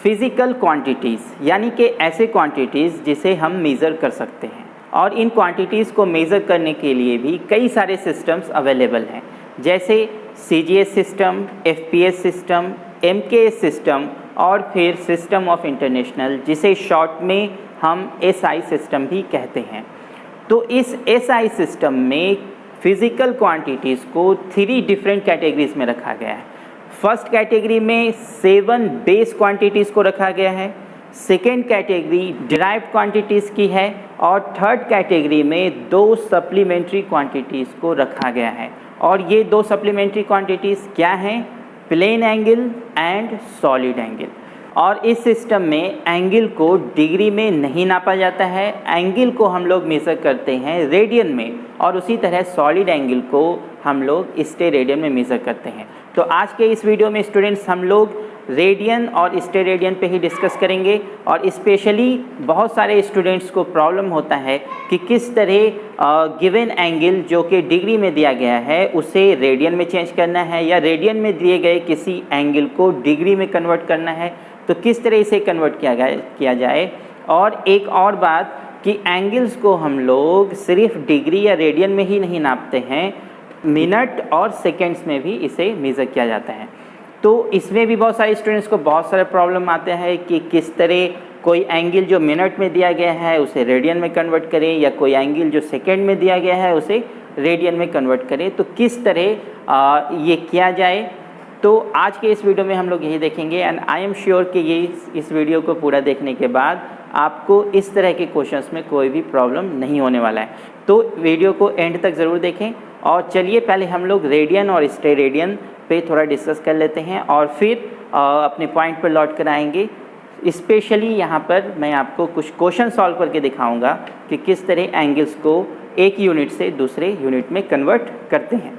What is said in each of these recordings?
Physical quantities, यानी कि ऐसे क्वांटिटीज़ जिसे हम मेज़र कर सकते हैं। और इन क्वांटिटीज़ को मेज़र करने के लिए भी कई सारे सिस्टम्स अवेलेबल हैं, जैसे CGS system, FPS system, MKS system और फिर सिस्टम ऑफ इंटरनेशनल, जिसे शॉर्ट में हम SI सिस्टम भी कहते हैं। तो इस SI सिस्टम में फिज़िकल क्वांटिटीज़ को 3 डिफरेंट कैटेगरीज में रखा गया है। फर्स्ट कैटेगरी में 7 बेस क्वांटिटीज़ को रखा गया है, सेकेंड कैटेगरी डिराइव्ड क्वांटिटीज़ की है और थर्ड कैटेगरी में 2 सप्लीमेंट्री क्वांटिटीज़ को रखा गया है। और ये 2 सप्लीमेंट्री क्वांटिटीज़ क्या हैं? Plane angle and solid angle. और इस सिस्टम में एंगल को डिग्री में नहीं नापा जाता है, एंगल को हम लोग मेज़र करते हैं रेडियन में, और उसी तरह सॉलिड एंगल को हम लोग स्टेरेडियन में मेज़र करते हैं। तो आज के इस वीडियो में स्टूडेंट्स हम लोग रेडियन और स्टेरेडियन पे ही डिस्कस करेंगे। और स्पेशली बहुत सारे स्टूडेंट्स को प्रॉब्लम होता है कि किस तरह गिवन एंगल जो कि डिग्री में दिया गया है उसे रेडियन में चेंज करना है, या रेडियन में दिए गए किसी एंगल को डिग्री में कन्वर्ट करना है, तो किस तरह इसे कन्वर्ट किया जाए। और एक और बात कि एंगल्स को हम लोग सिर्फ डिग्री या रेडियन में ही नहीं नापते हैं, मिनट और सेकेंड्स में भी इसे मेज़र किया जाता है। तो इसमें भी बहुत सारे स्टूडेंट्स को बहुत सारे प्रॉब्लम आते हैं कि किस तरह कोई एंगल जो मिनट में दिया गया है उसे रेडियन में कन्वर्ट करें, या कोई एंगल जो सेकेंड में दिया गया है उसे रेडियन में कन्वर्ट करें, तो किस तरह ये किया जाए। तो आज के इस वीडियो में हम लोग यही देखेंगे। एंड आई एम श्योर कि ये इस वीडियो को पूरा देखने के बाद आपको इस तरह के क्वेश्चंस में कोई भी प्रॉब्लम नहीं होने वाला है। तो वीडियो को एंड तक ज़रूर देखें। और चलिए पहले हम लोग रेडियन और स्टेरेडियन पे थोड़ा डिस्कस कर लेते हैं और फिर अपने पॉइंट पर लौट कर आएंगे। स्पेशली यहाँ पर मैं आपको कुछ क्वेश्चन सॉल्व करके दिखाऊंगा कि किस तरह एंगल्स को एक यूनिट से दूसरे यूनिट में कन्वर्ट करते हैं।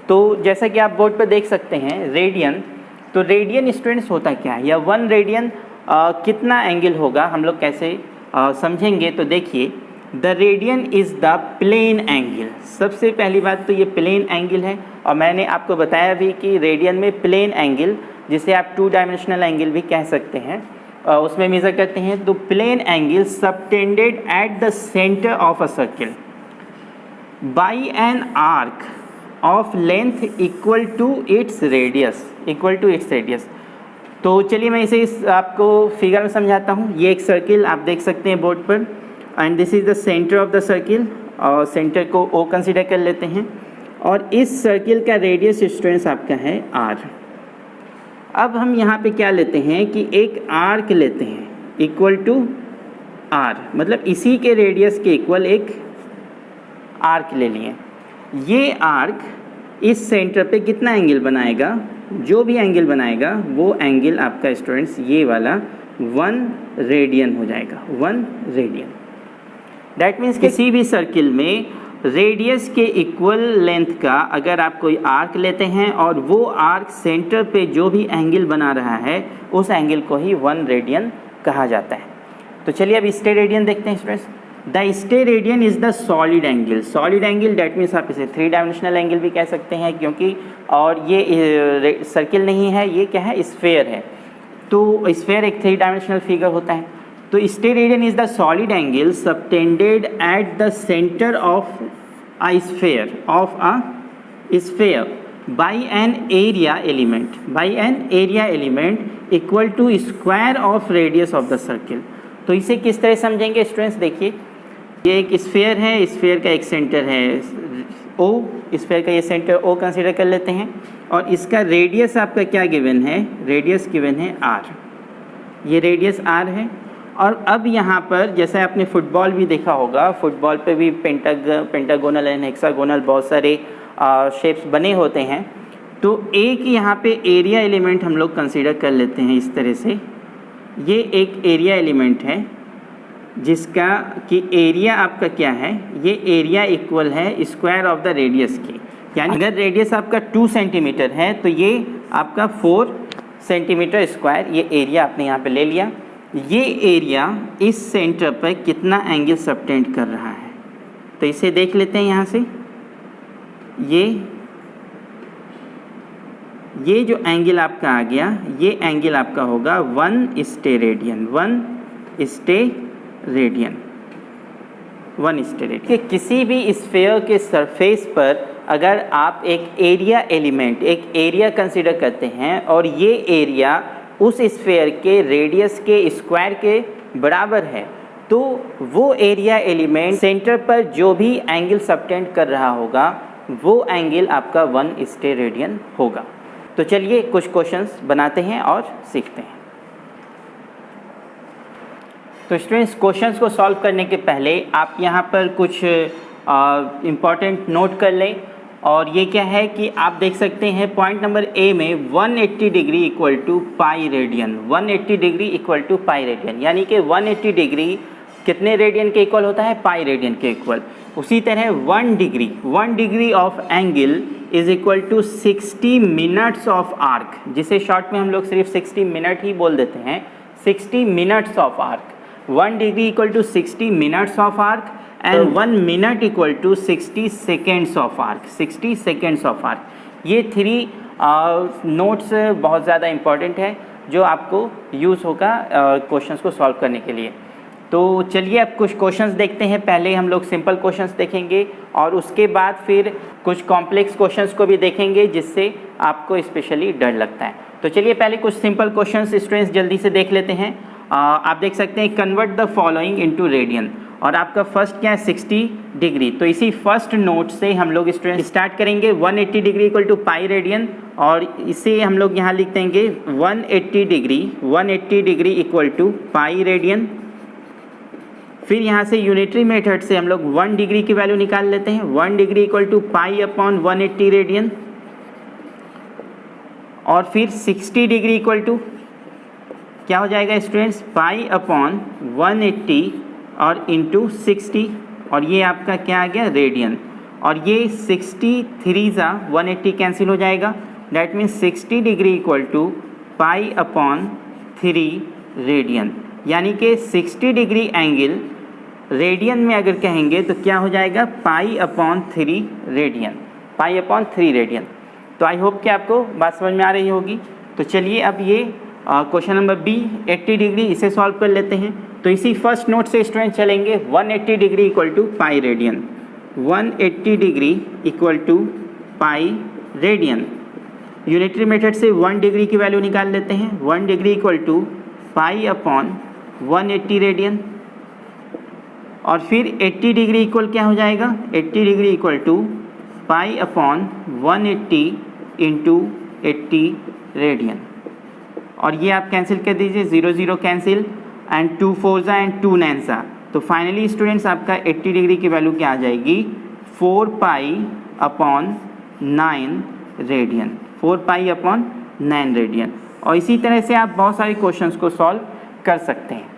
तो जैसा कि आप बोर्ड पर देख सकते हैं रेडियन, तो रेडियन स्टूडेंट्स होता क्या है, या 1 रेडियन कितना एंगल होगा, हम लोग कैसे समझेंगे। तो देखिए, the radian is the plane angle. सबसे पहली बात तो ये प्लेन एंगल है, और मैंने आपको बताया भी कि रेडियन में प्लेन एंगल, जिसे आप 2 डायमेंशनल एंगल भी कह सकते हैं, उसमें मेज़र करते हैं। तो plane angle subtended at the centre of a circle by an arc of length equal to its radius. तो चलिए मैं इसे आपको फिगर में समझाता हूँ। ये एक सर्किल आप देख सकते हैं बोर्ड पर, and this is the centre of the circle, और सेंटर को O कंसीडर कर लेते हैं। और इस सर्किल का रेडियस स्टूडेंट्स आपका है R। अब हम यहाँ पे क्या लेते हैं कि एक आर्क लेते हैं इक्वल टू R, मतलब इसी के रेडियस के इक्वल एक आर्क ले लिए। ये आर्क इस सेंटर पे कितना एंगल बनाएगा? जो भी एंगल बनाएगा वो एंगल आपका स्टूडेंट्स ये वाला 1 रेडियन हो जाएगा, 1 रेडियन। दैट मीन्स किसी भी सर्किल में रेडियस के इक्वल लेंथ का अगर आप कोई आर्क लेते हैं और वो आर्क सेंटर पे जो भी एंगल बना रहा है उस एंगल को ही 1 रेडियन कहा जाता है। तो चलिए अब स्टेरेडियन देखते हैं students. The steradian is the solid angle. Solid angle that means आप इसे 3 डायमेंशनल एंगल भी कह सकते हैं, क्योंकि और ये सर्किल नहीं है, ये क्या है, स्फेयर है। तो स्फेयर एक 3 डायमेंशनल फिगर होता है। तो steradian is the solid angle subtended at the centre of a sphere by an area element equal to square of radius of the circle. तो इसे किस तरह समझेंगे स्टूडेंट्स? देखिए, ये एक स्फेयर है, स्फेयर का एक सेंटर है O, स्फेयर का ये सेंटर O कंसीडर कर लेते हैं, और इसका रेडियस आपका क्या गिवन है? रेडियस गिवन है R। ये रेडियस R है। और अब यहाँ पर जैसे आपने फुटबॉल भी देखा होगा, फुटबॉल पे भी पेंटागोनल एंड हेक्सागोनल बहुत सारे शेप्स बने होते हैं। तो एक यहाँ पे एरिया एलिमेंट हम लोग कंसीडर कर लेते हैं इस तरह से। ये एक एरिया एलिमेंट है जिसका कि एरिया आपका क्या है, ये एरिया इक्वल है स्क्वायर ऑफ द रेडियस की। यानी अगर रेडियस आपका 2 सेंटीमीटर है तो ये आपका 4 सेंटीमीटर स्क्वायर ये एरिया आपने यहाँ पे ले लिया। ये एरिया इस सेंटर पर कितना एंगल सबटेंड कर रहा है, तो इसे देख लेते हैं यहाँ से। ये जो एंगल आपका आ गया, ये एंगल आपका होगा 1 स्टेरेडियन, 1 स्टेरेडियन, 1 स्टेरेडियन। कि किसी भी स्फीयर के सरफेस पर अगर आप एक एरिया एलिमेंट, एक एरिया कंसिडर करते हैं और ये एरिया उस स्फीयर के रेडियस के स्क्वायर के बराबर है, तो वो एरिया एलिमेंट सेंटर पर जो भी एंगल सबटेंड कर रहा होगा वो एंगल आपका 1 स्टेरेडियन होगा। तो चलिए कुछ क्वेश्चंस बनाते हैं और सीखते हैं। तो स्टूडेंट्स, क्वेश्चंस को सॉल्व करने के पहले आप यहाँ पर कुछ इम्पॉर्टेंट नोट कर लें। और ये क्या है कि आप देख सकते हैं पॉइंट नंबर ए में 180 degree equal to pi radian, 180 degree equal to pi radian, यानी कि 180 डिग्री कितने रेडियन के इक्वल होता है? पाई रेडियन के इक्वल। उसी तरह 1 degree of angle is equal to 60 minutes of arc, जिसे शॉर्ट में हम लोग सिर्फ 60 मिनट ही बोल देते हैं, 60 minutes of arc. 1 degree equal to 60 minutes of arc and 1 minute equal to 60 seconds of arc, 60 seconds of arc. ये 3 नोट्स बहुत ज़्यादा इम्पॉर्टेंट है जो आपको यूज़ होगा क्वेश्चंस को सॉल्व करने के लिए। तो चलिए अब कुछ क्वेश्चंस देखते हैं। पहले हम लोग सिंपल क्वेश्चंस देखेंगे और उसके बाद फिर कुछ कॉम्प्लेक्स क्वेश्चंस को भी देखेंगे जिससे आपको स्पेशली डर लगता है। तो चलिए पहले कुछ सिंपल क्वेश्चंस स्टूडेंट्स जल्दी से देख लेते हैं। आप देख सकते हैं convert the following into radian, और आपका फर्स्ट क्या है? 60 डिग्री। तो इसी फर्स्ट नोट से हम लोग स्टूडेंट स्टार्ट करेंगे। 180 degree equal to pi radian, और इसे हम लोग यहाँ लिख देंगे 180 degree equal to pi radian. फिर यहाँ से यूनिटरी मेथड से हम लोग 1 डिग्री की वैल्यू निकाल लेते हैं। 1 degree equal to pi upon 180 radian, और फिर 60 डिग्री इक्वल टू क्या हो जाएगा स्टूडेंट्स? पाई अपॉन 180 और इंटू 60, और ये आपका क्या आ गया? रेडियन। और ये 63 सा 180 कैंसिल हो जाएगा, that means 60 degree equal to pi upon 3 radian, यानी कि 60 डिग्री एंगल रेडियन में अगर कहेंगे तो क्या हो जाएगा? पाई अपॉन 3 रेडियन, पाई अपॉन 3 रेडियन। तो आई होप कि आपको बात समझ में आ रही होगी। तो चलिए अब ये क्वेश्चन नंबर बी 80 डिग्री, इसे सॉल्व कर लेते हैं। तो इसी फर्स्ट नोट से स्टूडेंट चलेंगे। 180 degree equal to pi radian, 180 degree equal to pi radian. Unitary method से 1 डिग्री की वैल्यू निकाल लेते हैं। 1 degree equal to pi upon 180 radian, और फिर 80 डिग्री इक्वल क्या हो जाएगा? 80 degree equal to pi upon 180 into 80 radian, और ये आप कैंसिल कर दीजिए, 0 0 कैंसिल, एंड 2 4 ज़ा एंड 2 9 ज़ा। तो फाइनली स्टूडेंट्स आपका 80 डिग्री की वैल्यू क्या आ जाएगी? 4 pi upon 9 radian, 4 pi upon 9 radian. और इसी तरह से आप बहुत सारे क्वेश्चंस को सॉल्व कर सकते हैं।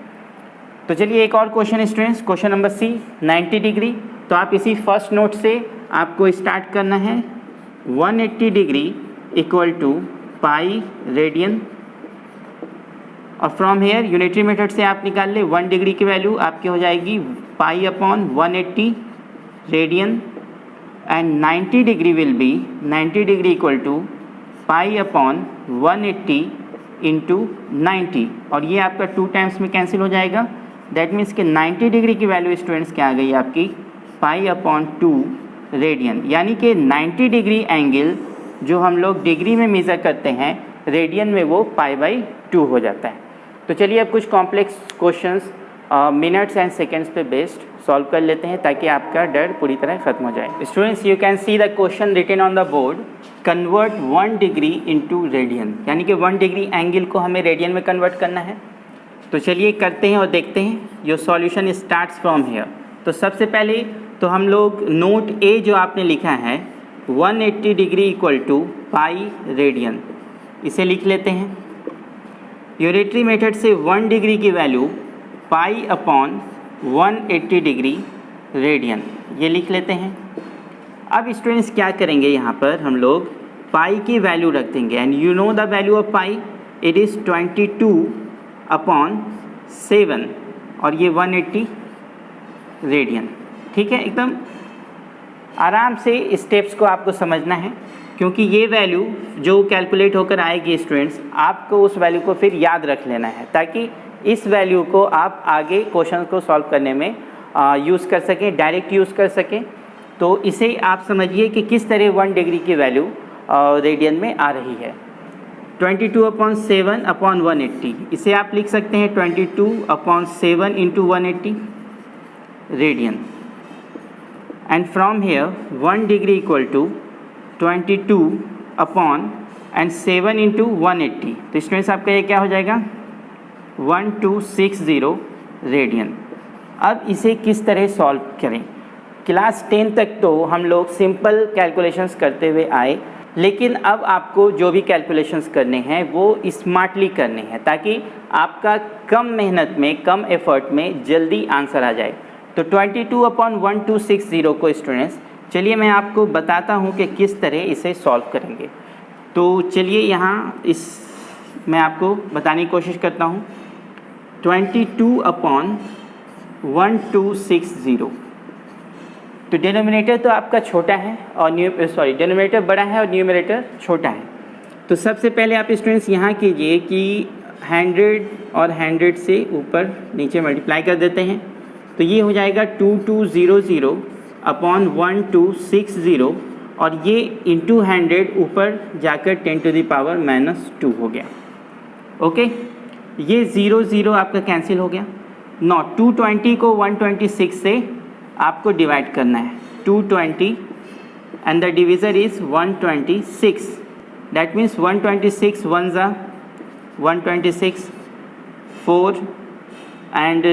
तो चलिए एक और question students, question number C 90 degree. तो आप इसी फर्स्ट नोट से आपको स्टार्ट करना है। 180 degree equal to pi radian, और फ्रॉम हेयर यूनिटरी मेथड से आप निकाल ले 1 डिग्री की वैल्यू आपकी हो जाएगी pi upon 180 radian, and 90 degree will be 90 degree equal to pi upon 180 into 90, और ये आपका 2 टाइम्स में कैंसिल हो जाएगा। दैट मीन्स कि 90 डिग्री की वैल्यू स्टूडेंट्स क्या आ गई आपकी? पाई अपॉन 2 रेडियन, यानी कि 90 डिग्री एंगल जो हम लोग डिग्री में मेज़र करते हैं, रेडियन में वो पाई बाई 2 हो जाता है। तो चलिए अब कुछ complex questions minutes and seconds पे बेस्ड सॉल्व कर लेते हैं ताकि आपका डर पूरी तरह खत्म हो जाए। Students, you can see the question written on the board. Convert 1 degree into radian, यानी कि 1 डिग्री एंगल को हमें रेडियन में कन्वर्ट करना है। तो चलिए करते हैं और देखते हैं। Your solution starts from here. तो सबसे पहले तो हम लोग नोट ए जो आपने लिखा है 180 degree equal to pi radian, इसे लिख लेते हैं। यूनिटरी मेथड से 1 डिग्री की value pi upon 180 degree radian, ये लिख लेते हैं। अब स्टूडेंट्स क्या करेंगे, यहाँ पर हम लोग पाई की वैल्यू रख देंगे, and you know the value of pi, it is 22 upon 7, और ये 180 रेडियन। ठीक है, एकदम आराम से स्टेप्स को आपको समझना है क्योंकि ये वैल्यू जो कैलकुलेट होकर आएगी स्टूडेंट्स, आपको उस वैल्यू को फिर याद रख लेना है ताकि इस वैल्यू को आप आगे क्वेश्चन को सॉल्व करने में यूज़ कर सकें, डायरेक्ट यूज़ कर सकें। तो इसे आप समझिए कि किस तरह 1 डिग्री की वैल्यू रेडियन में आ रही है। 22/7/180, इसे आप लिख सकते हैं 22/7 × 180 radian. And from here 1 degree equal to 22/7 × 180, तो स्टूडेंट्स आपका ये क्या हो जाएगा 1260 रेडियन। अब इसे किस तरह सॉल्व करें? क्लास 10 तक तो हम लोग सिंपल कैलकुलेशंस करते हुए आए, लेकिन अब आपको जो भी कैलकुलेशंस करने हैं वो स्मार्टली करने हैं ताकि आपका कम मेहनत में, कम एफर्ट में जल्दी आंसर आ जाए। तो 22/1260 को स्टूडेंट्स चलिए मैं आपको बताता हूँ कि किस तरह इसे सॉल्व करेंगे। तो चलिए यहाँ मैं आपको बताने की कोशिश करता हूँ। 22/1260, तो डिनोमिनेटर तो आपका छोटा है और डिनोमिनेटर बड़ा है और न्यूमरेटर छोटा है। तो सबसे पहले आप स्टूडेंट्स यहाँ कीजिए कि 100 और 100 से ऊपर नीचे मल्टीप्लाई कर देते हैं, तो ये हो जाएगा 2200/1260 और ये इंटू 100 ऊपर जाकर 10⁻⁻² हो गया। ओके, ये 0 आपका कैंसिल हो गया। 220 को 126 से आपको डिवाइड करना है। 220 and the divisor is 126, that means 126 1s are 126, 4 and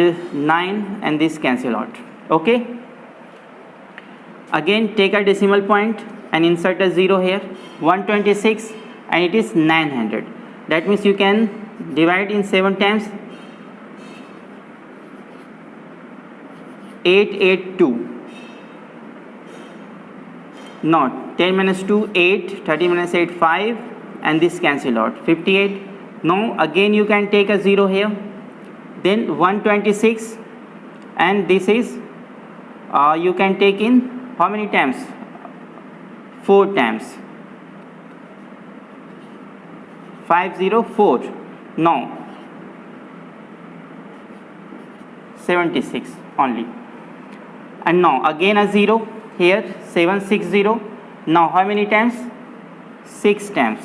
9 and this cancel out. Okay, again take a decimal point and insert a 0 here. 126 and it is 900, that means you can divide in 7 times. 882. Now 10 minus 2 8, 30 minus 8 5 and this cancel out 58. Now again you can take a 0 here, then 126 and this is you can take in how many times? 4 times. 504. Now 76 only. And now again a 0 here, 760. Now how many times? 6 times.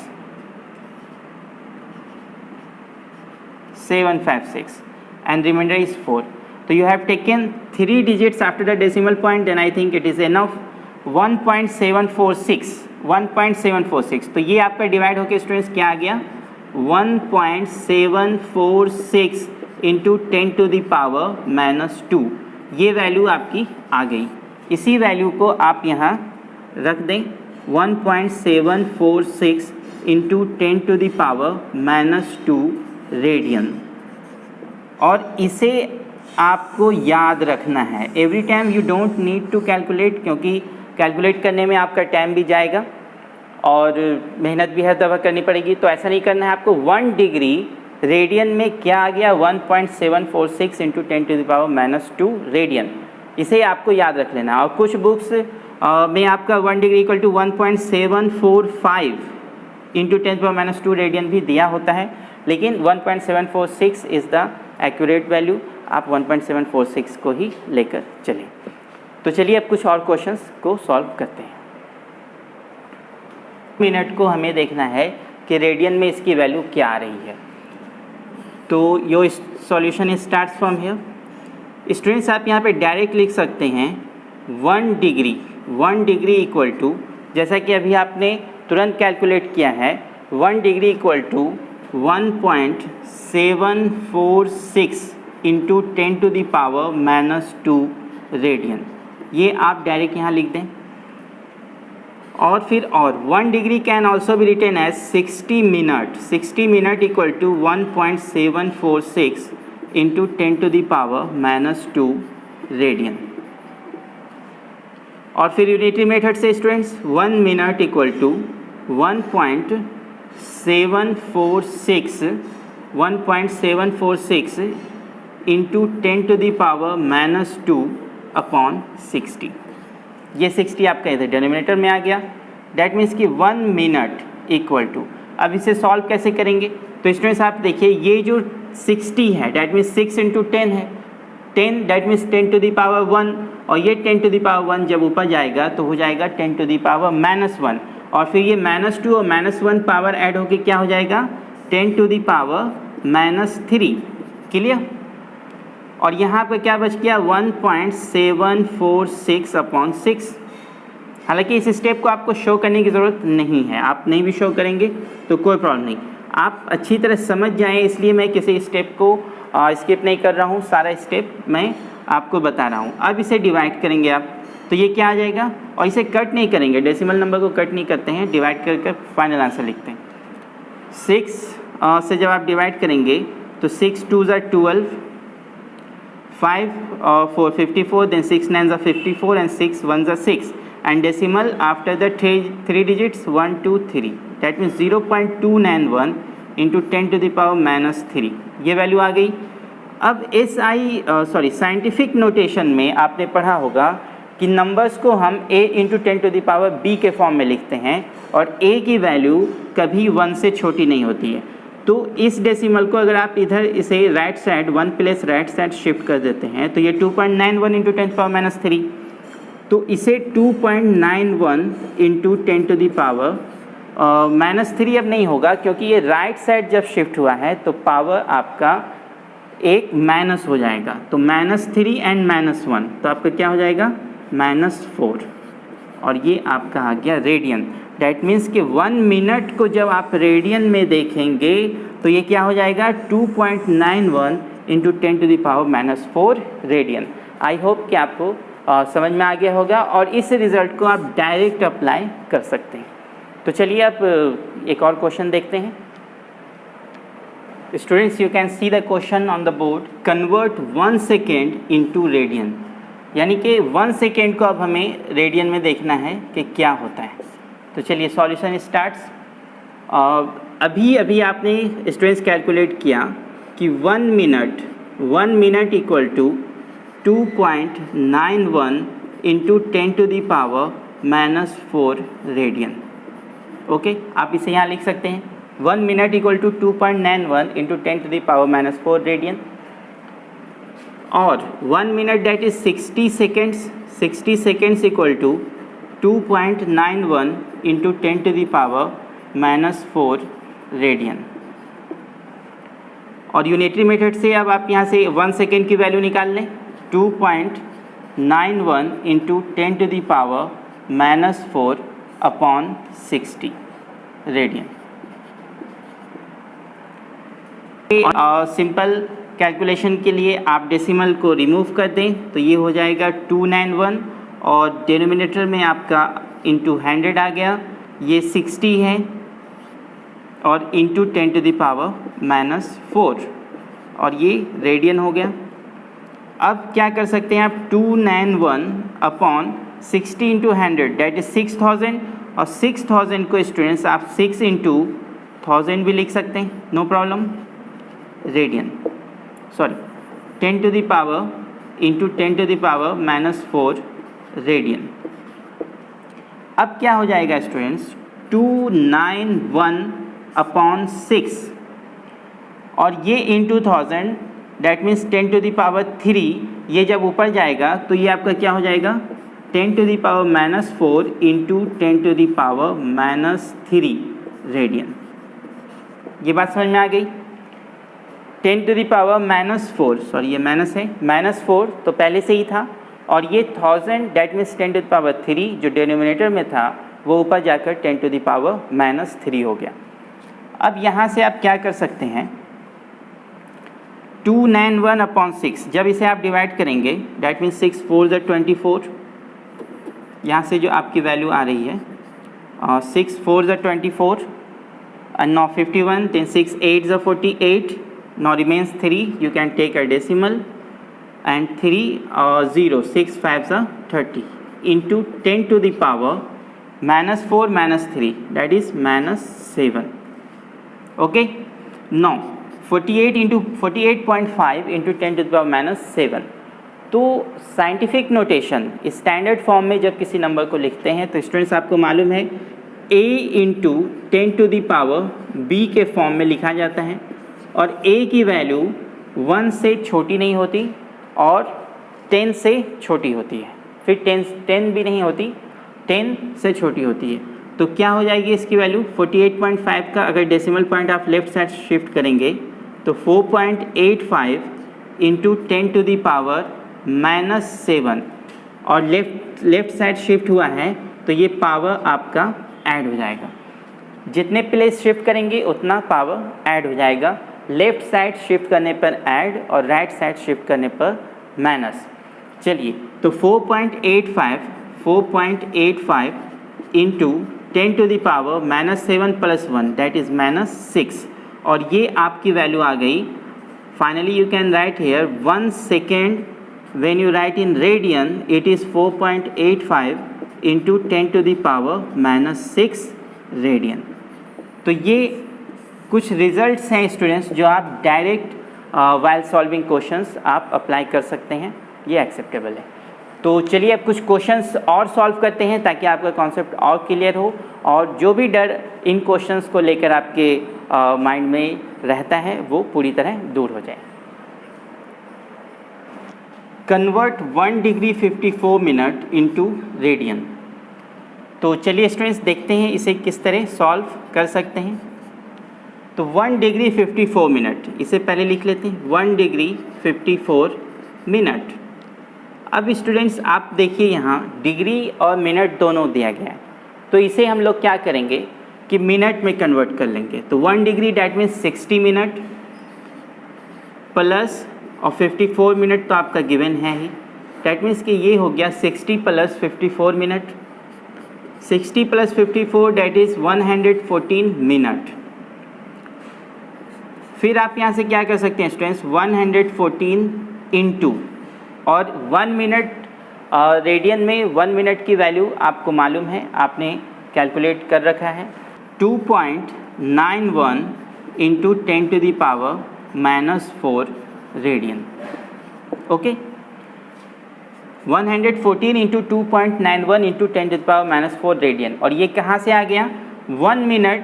756 and remainder is 4. So you have taken 3 digits after the decimal point, then I think it is enough. 1.746, 1.746, तो ये आपका divide होकर students क्या आ गया 1.746 into 10⁻⁻², ये value आपकी आ गई। इसी वैल्यू को आप यहाँ रख दें 1.746 इंटू 10⁻⁻² रेडियन, और इसे आपको याद रखना है। Every time you don't need to calculate, क्योंकि कैलकुलेट करने में आपका टाइम भी जाएगा और मेहनत भी हर दफ़ा करनी पड़ेगी। तो ऐसा नहीं करना है आपको। 1 डिग्री रेडियन में क्या आ गया 1.746 इंटू 10⁻⁻² रेडियन, इसे आपको याद रख लेना। और कुछ बुक्स में आपका 1 degree equal to 1.745 into 10⁻⁻² radian भी दिया होता है, लेकिन 1.746 इज़ द एक्यूरेट वैल्यू। आप 1.746 को ही लेकर चलें। तो चलिए अब कुछ और क्वेश्चंस को सॉल्व करते हैं। मिनट को हमें देखना है कि रेडियन में इसकी वैल्यू क्या आ रही है। तो यो solution starts from here. Students आप यहाँ पे डायरेक्ट लिख सकते हैं 1 डिग्री इक्वल टू, जैसा कि अभी आपने तुरंत कैलकुलेट किया है, 1 degree equal to 1.746 into 10⁻⁻² radian. ये आप डायरेक्ट यहाँ लिख दें। और फिर 1 degree can also be written as 60 minute. 60 minute equal to 1.746 into 10⁻⁻² radian. और फिर यूनिटरी मेथड से students 1 minute equal to 1.746 into 10⁻⁻² upon 60। ये 60 आपका इधर डिनोमिनेटर में आ गया, डैट मीन्स कि 1 मिनट इक्वल टू, अब इसे सॉल्व कैसे करेंगे? तो स्टूडेंट्स आप देखिए ये जो 60 है डैट मीन्स 6 इंटू 10 है, 10 that means 10 to the power 1, और ये 10 टू द पावर 1 जब ऊपर जाएगा तो हो जाएगा 10 टू द पावर -1, और फिर ये -2 और -1 पावर ऐड होके क्या हो जाएगा 10 टू द पावर -3। क्लियर? और यहाँ पर क्या बच गया 1.746 अपॉन 6। हालांकि इस स्टेप को आपको शो करने की ज़रूरत नहीं है, आप नहीं भी शो करेंगे तो कोई प्रॉब्लम नहीं, आप अच्छी तरह समझ जाएं, इसलिए मैं किसी स्टेप को स्किप नहीं कर रहा हूँ, सारा स्टेप मैं आपको बता रहा हूँ। अब इसे डिवाइड करेंगे आप, तो ये क्या आ जाएगा, और इसे कट नहीं करेंगे, डेसिमल नंबर को कट नहीं करते हैं, डिवाइड कर फाइनल आंसर लिखते हैं। 6 से जब आप डिवाइड करेंगे तो 6 2 ज़ा 12, 5 4 54, then 6 9 ज़ा 54 and 6 1 ज़ा 6, and decimal after the three digits 1 2 3, that means 0.291 into 10 to the power -3, ये वैल्यू आ गई। अब साइंटिफिक नोटेशन में आपने पढ़ा होगा कि नंबर्स को हम a into 10 to the power b के फॉर्म में लिखते हैं, और a की वैल्यू कभी 1 से छोटी नहीं होती है। तो इस डेसिमल को अगर आप इधर इसे right side 1 place right side shift कर देते हैं तो ये 2.91 इंटू 10 पावर -3, तो इसे 2.91 इंटू 10 टू द पावर -3 अब नहीं होगा, क्योंकि ये राइट साइड जब शिफ्ट हुआ है तो पावर आपका एक माइनस हो जाएगा, तो -3 एंड -1, तो आपका क्या हो जाएगा -4, और ये आपका आ गया रेडियन। डैट मीन्स कि 1 मिनट को जब आप रेडियन में देखेंगे तो ये क्या हो जाएगा 2.91 into 10 to the power -4 radian. I hope कि आपको समझ में आ गया होगा, और इस रिज़ल्ट को आप डायरेक्ट अप्लाई कर सकते हैं। तो चलिए अब एक और क्वेश्चन देखते हैं। Students you can see the question on the board, convert 1 second into radian, यानी कि 1 सेकेंड को अब हमें रेडियन में देखना है कि क्या होता है। तो चलिए सॉल्यूशन स्टार्ट्स। अभी आपने स्टूडेंट्स कैलकुलेट किया कि 1 minute equal to 2.91 into 10 to the power -4 radian. Okay, आप इसे यहाँ लिख सकते हैं 1 minute equal to 2.91 into 10 to the power -4 radian, और 1 minute that is 60 seconds, 60 seconds equal to 2.91 into 10 to the power -4 radian. और यूनिटरी मेथड से अब आप यहाँ से 1 सेकेंड की वैल्यू निकाल लें, 2.91 into 10 to the power -4 upon 60 radian. Simple calculation के लिए आप डेसिमल को रिमूव कर दें तो ये हो जाएगा 291, और डिनोमिनेटर में आपका इंटू 100 आ गया, ये 60 है, और इंटू 10 टू द पावर -4, और ये रेडियन हो गया। अब क्या कर सकते हैं आप 291 अपॉन 60 इंटू 100 डैट इज 6000, और 6000 को स्टूडेंट्स आप 6 इंटू 1000 भी लिख सकते हैं, no problem, radian, sorry 10 to the power into 10 to the power -4 radian. अब क्या हो जाएगा स्टूडेंट्स 291 अपॉन 6, और ये into 1000 that means 10 to the power 3, ये जब ऊपर जाएगा तो ये आपका क्या हो जाएगा 10 to the power -4 into 10 to the power -3 radian. ये बात समझ में आ गई। 10 टू द पावर -4, सॉरी ये माइनस है, -4 तो पहले से ही था, और ये 1000 that means 10 to the power 3 जो डिनोमिनेटर में था वो ऊपर जाकर 10 टू द पावर -3 हो गया। अब यहाँ से आप क्या कर सकते हैं 291 अपॉन 6, जब इसे आप डिवाइड करेंगे डैट मीन्स 6 4 ज़ा 24, यहाँ से जो आपकी वैल्यू आ रही है 6 4 ज़ा 24 and now 51, then 6 8 ज़ा 48, now remains 3, you can take a decimal, and 3 0 6 5 ज़ा 30 into 10 to the power -4 -3 that is -7. Okay, now 48.5 into 10 to the power -7। तो साइंटिफिक नोटेशन स्टैंडर्ड फॉर्म में जब किसी नंबर को लिखते हैं तो स्टूडेंट्स आपको मालूम है a इंटू 10⁻b के फॉर्म में लिखा जाता है और a की वैल्यू 1 से छोटी नहीं होती और 10 से छोटी होती है, फिर 10 भी नहीं होती, 10 से छोटी होती है। तो क्या हो जाएगी इसकी वैल्यू 48.5 का अगर डेसिमल पॉइंट आप लेफ्ट साइड शिफ्ट करेंगे तो 4.85 इंटू 10⁻⁻7 और लेफ्ट साइड शिफ्ट हुआ है तो ये पावर आपका ऐड हो जाएगा। जितने प्लेस शिफ्ट करेंगे उतना पावर ऐड हो जाएगा। लेफ्ट साइड शिफ्ट करने पर ऐड और राइट साइड शिफ्ट करने पर माइनस। चलिए तो 4.85 इंटू 10⁻⁻7 + 1 दैट इज़ -6 और ये आपकी वैल्यू आ गई। Finally you can write here 1 second when you write in radian it is 4.85 into 10⁻⁻6 radian. तो ये कुछ रिजल्ट्स हैं स्टूडेंट्स जो आप डायरेक्ट वाइल सॉल्विंग क्वेश्चंस आप अप्लाई कर सकते हैं, ये एक्सेप्टेबल है। तो चलिए अब कुछ क्वेश्चंस और सॉल्व करते हैं ताकि आपका कॉन्सेप्ट और क्लियर हो और जो भी डर इन क्वेश्चंस को लेकर आपके माइंड में रहता है वो पूरी तरह दूर हो जाए। Convert 1 degree 54 minute into radian. तो चलिए स्टूडेंट्स देखते हैं इसे किस तरह सॉल्व कर सकते हैं। तो 1 डिग्री 54 मिनट, इसे पहले लिख लेते हैं 1 डिग्री 54 मिनट। अब स्टूडेंट्स आप देखिए यहाँ डिग्री और मिनट दोनों दिया गया है, तो इसे हम लोग क्या करेंगे कि मिनट में कन्वर्ट कर लेंगे। तो 1 degree that means 60 minute plus और 54 मिनट तो आपका गिवन है ही, डैट मीन्स कि ये हो गया 60 + 54 मिनट। 60 + 54 that is 114 minute. फिर आप यहाँ से क्या कर सकते हैं स्टूडेंट्स 114 इंटू और 1 मिनट रेडियन में 1 मिनट की वैल्यू आपको मालूम है, आपने कैलकुलेट कर रखा है 2.91 into 10⁻⁻4 radian. Okay 114 into 2.91 into 10⁻⁻4 radian. और ये कहाँ से आ गया 1 मिनट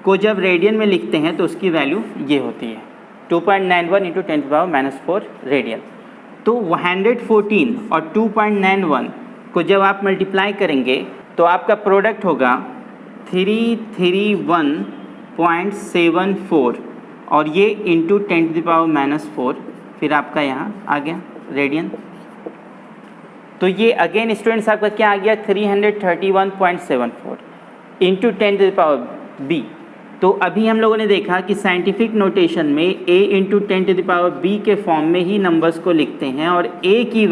को जब रेडियन में लिखते हैं तो उसकी वैल्यू ये होती है 2.91 इंटू 10⁻⁻4 रेडियन। तो 114 और 2.91 को जब आप मल्टीप्लाई करेंगे तो आपका प्रोडक्ट होगा 331.74 और ये इंटू 10⁻⁻4 फिर आपका यहाँ आ गया रेडियन। तो ये अगेन स्टूडेंट्स आपका क्या आ गया 331.74 इंटू 10⁻b। तो अभी हम लोगों ने देखा कि साइंटिफिक नोटेशन में a इंटू 10⁻b के फॉर्म में ही नंबर्स को लिखते हैं और a की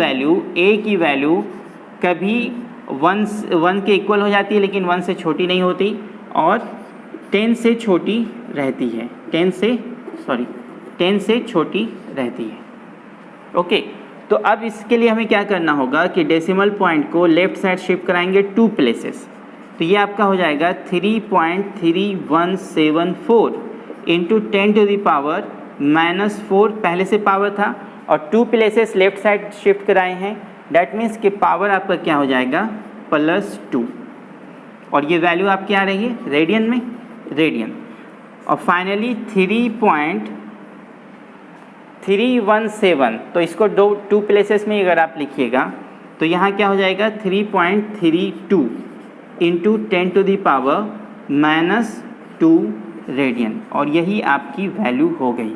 वैल्यू कभी 1 के इक्वल हो जाती है लेकिन 1 से छोटी नहीं होती और 10 से छोटी रहती है, 10 से छोटी रहती है। ओके तो अब इसके लिए हमें क्या करना होगा कि डेसिमल पॉइंट को लेफ़्ट साइड शिफ्ट कराएंगे 2 प्लेसेस। तो ये आपका हो जाएगा 3.3174 इंटू 10⁻⁻4 पहले से पावर था और 2 प्लेसेस लेफ्ट साइड शिफ्ट कराए हैं, डैट मीन्स कि पावर आपका क्या हो जाएगा +2 और ये वैल्यू आपकी आ रही है रेडियन में, रेडियन। और फाइनली 3.317 तो इसको 2 प्लेसेस में अगर आप लिखिएगा तो यहाँ क्या हो जाएगा 3.32 इंटू 10⁻⁻2 रेडियन और यही आपकी वैल्यू हो गई।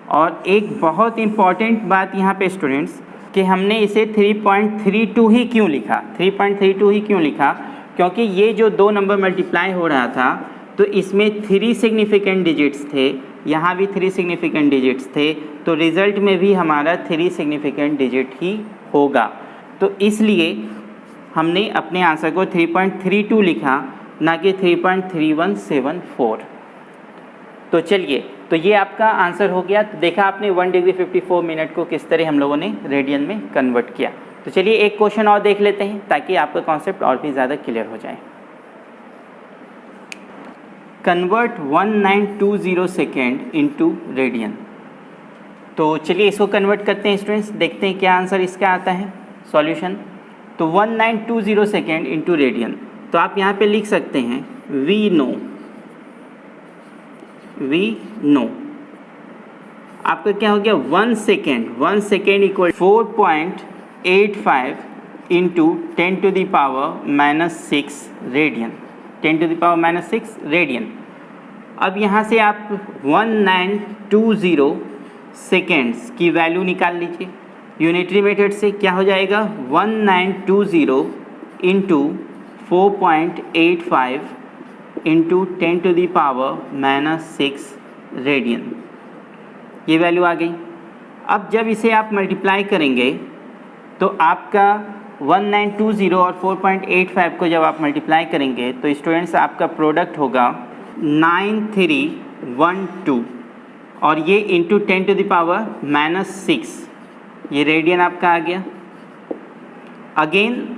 और एक बहुत इम्पॉर्टेंट बात यहाँ पे स्टूडेंट्स कि हमने इसे 3.32 ही क्यों लिखा, 3.32 ही क्यों लिखा, क्योंकि ये जो 2 नंबर मल्टीप्लाई हो रहा था तो इसमें 3 सिग्निफिकेंट डिजिट्स थे, यहाँ भी 3 सिग्निफिकेंट डिजिट्स थे, तो रिज़ल्ट में भी हमारा 3 सिग्निफिकेंट डिजिट ही होगा। तो इसलिए हमने अपने आंसर को 3.32 लिखा, ना कि 3.3174। तो चलिए तो ये आपका आंसर हो गया। तो देखा आपने 1 डिग्री 54 मिनट को किस तरह हम लोगों ने रेडियन में कन्वर्ट किया। तो चलिए एक क्वेश्चन और देख लेते हैं ताकि आपका कॉन्सेप्ट और भी ज़्यादा क्लियर हो जाए। Convert 1920 second into radian. तो चलिए इसको कन्वर्ट करते हैं स्टूडेंट्स, देखते हैं क्या आंसर इसका आता है सॉल्यूशन। तो 1920 सेकेंड इंटू रेडियन, तो आप यहाँ पे लिख सकते हैं वी नो आपका क्या हो गया 1 second equal 4.85 into 10 to the power -6 radian, 10 to the power -6 radian. अब यहाँ से आप 1920 सेकेंड्स की वैल्यू निकाल लीजिए यूनिटरी मेथड से। क्या हो जाएगा 1920 into 4.85 into 10 to the power -6 radian, ये वैल्यू आ गई। अब जब इसे आप मल्टीप्लाई करेंगे तो आपका 1920 और 4.85 को जब आप मल्टीप्लाई करेंगे तो स्टूडेंट्स आपका प्रोडक्ट होगा 9312 और ये इंटू 10 टू द पावर -6, ये रेडियन आपका आ गया। अगेन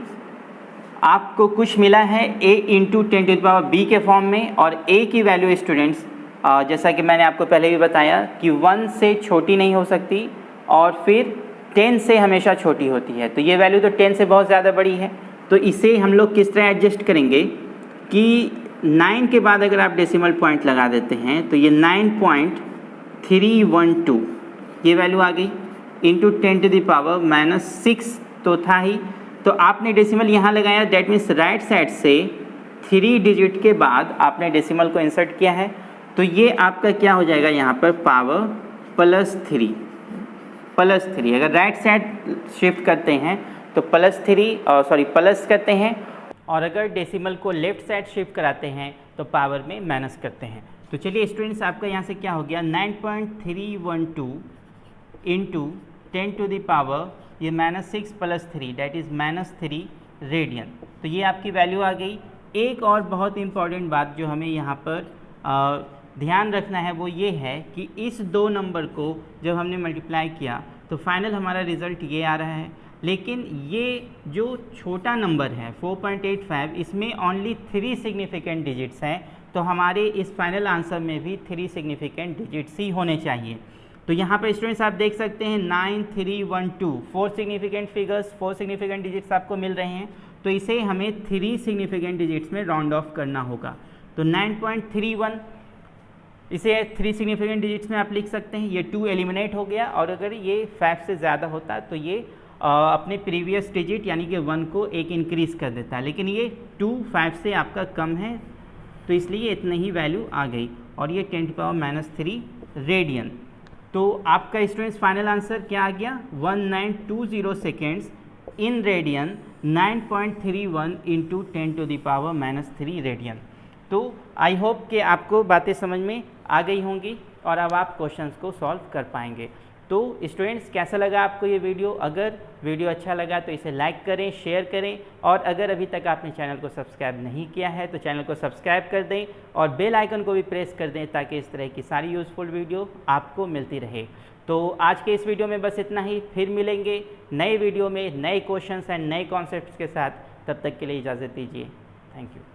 आपको कुछ मिला है a into 10 to the power b के फॉर्म में, और a की वैल्यू स्टूडेंट्स जैसा कि मैंने आपको पहले भी बताया कि 1 से छोटी नहीं हो सकती और फिर 10 से हमेशा छोटी होती है, तो ये वैल्यू तो 10 से बहुत ज़्यादा बड़ी है। तो इसे हम लोग किस तरह एडजस्ट करेंगे कि 9 के बाद अगर आप डेसिमल पॉइंट लगा देते हैं तो ये 9.312 ये वैल्यू आ गई इंटू 10 टू द पावर -6 तो था ही, तो आपने डेसिमल यहाँ लगाया, डैट मीन्स राइट साइड से 3 डिजिट के बाद आपने डेसिमल को इंसर्ट किया है, तो ये आपका क्या हो जाएगा यहाँ पर पावर +3। अगर राइट साइड शिफ्ट करते हैं तो प्लस करते हैं, और अगर डेसिमल को लेफ्ट साइड शिफ्ट कराते हैं तो पावर में माइनस करते हैं। तो चलिए स्टूडेंट्स आपका यहाँ से क्या हो गया 9.312 इंटू 10 टू द पावर ये -6 + 3 डैट इज़ -3 रेडियन, तो ये आपकी वैल्यू आ गई। एक और बहुत इंपॉर्टेंट बात जो हमें यहाँ पर ध्यान रखना है वो ये है कि इस दो नंबर को जब हमने मल्टीप्लाई किया तो फाइनल हमारा रिज़ल्ट ये आ रहा है, लेकिन ये जो छोटा नंबर है 4.85 इसमें ओनली 3 सिग्निफिकेंट डिजिट्स हैं, तो हमारे इस फाइनल आंसर में भी 3 सिग्निफिकेंट डिजिट्स ही होने चाहिए। तो यहाँ पर स्टूडेंट्स आप देख सकते हैं 9312 4 सिग्निफिकेंट फिगर्स, 4 सिग्निफिकेंट डिजिट्स आपको मिल रहे हैं, तो इसे हमें 3 सिग्निफिकेंट डिजिट्स में राउंड ऑफ करना होगा। तो 9.31 इसे 3 सिग्निफिकेंट डिजिट्स में आप लिख सकते हैं, ये 2 एलिमिनेट हो गया, और अगर ये 5 से ज़्यादा होता तो ये अपने प्रीवियस डिजिट यानी कि 1 को 1 इंक्रीज़ कर देता है, लेकिन ये 2 5 से आपका कम है तो इसलिए इतनी ही वैल्यू आ गई, और ये 10 टू पावर -3 रेडियन। तो आपका स्टूडेंट्स फाइनल आंसर क्या आ गया 1920 seconds in radian 9.31 into 10 to the power -3 radian. तो आई होप कि आपको बातें समझ में आ गई होंगी और अब आप क्वेश्चंस को सॉल्व कर पाएंगे। तो स्टूडेंट्स कैसा लगा आपको ये वीडियो? अगर वीडियो अच्छा लगा तो इसे लाइक करें, शेयर करें, और अगर अभी तक आपने चैनल को सब्सक्राइब नहीं किया है तो चैनल को सब्सक्राइब कर दें और बेल आइकन को भी प्रेस कर दें ताकि इस तरह की सारी यूज़फुल वीडियो आपको मिलती रहे। तो आज के इस वीडियो में बस इतना ही, फिर मिलेंगे नए वीडियो में नए क्वेश्चंस एंड नए कॉन्सेप्ट्स के साथ। तब तक के लिए इजाज़त दीजिए। Thank you.